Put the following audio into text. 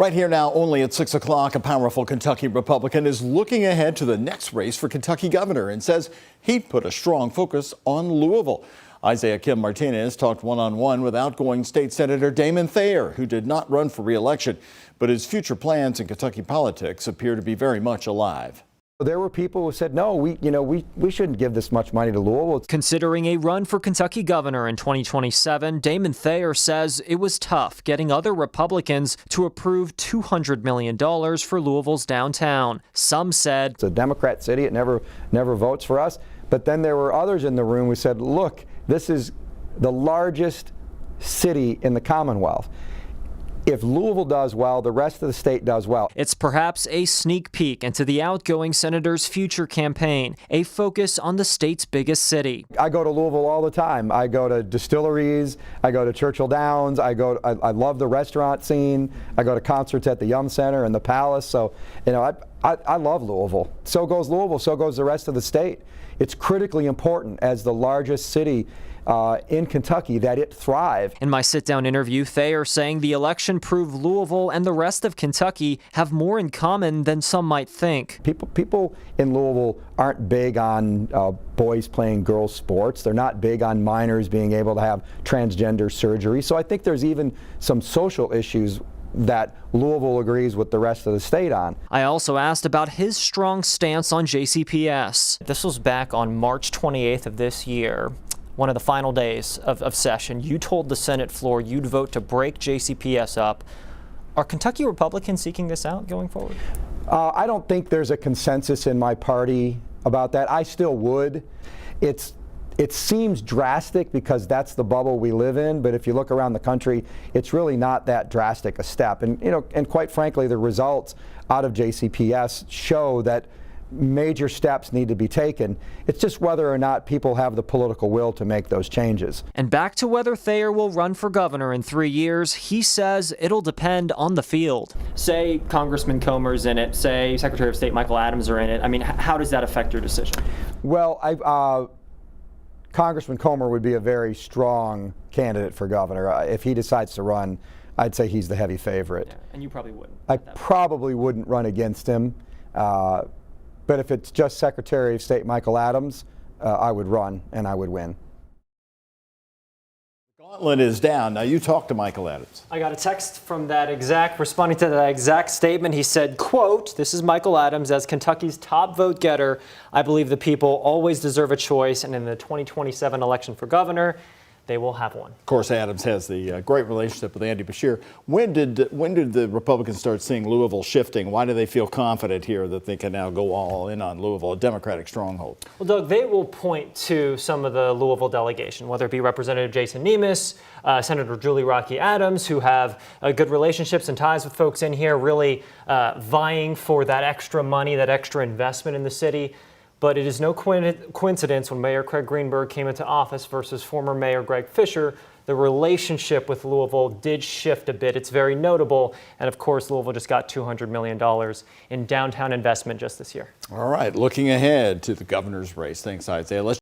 Right here now, only at 6 o'clock, a powerful Kentucky Republican is looking ahead to the next race for Kentucky governor and says he'd put a strong focus on Louisville. Isaiah Kim Martinez talked one-on-one with outgoing State Senator Damon Thayer, who did not run for re-election, but his future plans in Kentucky politics appear to be very much alive. There were people who said, no, we shouldn't give this much money to Louisville. Considering a run for Kentucky governor in 2027, Damon Thayer says it was tough getting other Republicans to approve $200 million for Louisville's downtown. Some said, it's a Democrat city, it never votes for us. But then there were others in the room who said, look, this is the largest city in the Commonwealth. If Louisville does well, the rest of the state does well. It's perhaps a sneak peek into the outgoing senator's future campaign, a focus on the state's biggest city. I go to Louisville all the time. I go to distilleries, I go to Churchill Downs, I love the restaurant scene, I go to concerts at the Yum Center and the Palace. So, I love Louisville. So goes Louisville, so goes the rest of the state. It's critically important as the largest city in Kentucky that it thrive. In my sit-down interview, Thayer saying the election proved Louisville and the rest of Kentucky have more in common than some might think. People in Louisville aren't big on boys playing girls sports. They're not big on minors being able to have transgender surgery. So I think there's even some social issues that Louisville agrees with the rest of the state on. I also asked about his strong stance on JCPS. This was back on March 28th of this year. One of the final days of session, you told the Senate floor you'd vote to break JCPS up. Are Kentucky Republicans seeking this out going forward? I don't think there's a consensus in my party about that. I still would. It seems drastic because that's the bubble we live in, but if you look around the country, it's really not that drastic a step. And quite frankly, the results out of JCPS show that major steps need to be taken. It's just whether or not people have the political will to make those changes. And back to whether Thayer will run for governor in 3 years, he says it'll depend on the field. Say Congressman Comer's in it, say Secretary of State Michael Adams are in it. I mean, how does that affect your decision? Well, Congressman Comer would be a very strong candidate for governor. If he decides to run, I'd say he's the heavy favorite. Yeah, and you probably wouldn't. I probably wouldn't run against him. But if it's just Secretary of State Michael Adams, I would run and I would win. The gauntlet is down. Now you talked to Michael Adams. I got a text from responding to that exact statement. He said, quote, "This is Michael Adams as Kentucky's top vote getter. I believe the people always deserve a choice, and in the 2027 election for governor, they will have one." Of course, Adams has the great relationship with Andy Beshear. When did the Republicans start seeing Louisville shifting? Why do they feel confident here that they can now go all in on Louisville, a Democratic stronghold? Well, Doug, they will point to some of the Louisville delegation, whether it be Representative Jason Nemes, Senator Julie Rocky Adams, who have good relationships and ties with folks in here, really vying for that extra money, that extra investment in the city. But it is no coincidence when Mayor Craig Greenberg came into office versus former Mayor Greg Fisher, the relationship with Louisville did shift a bit. It's very notable. And of course, Louisville just got $200 million in downtown investment just this year. All right, looking ahead to the governor's race. Thanks, Isaiah.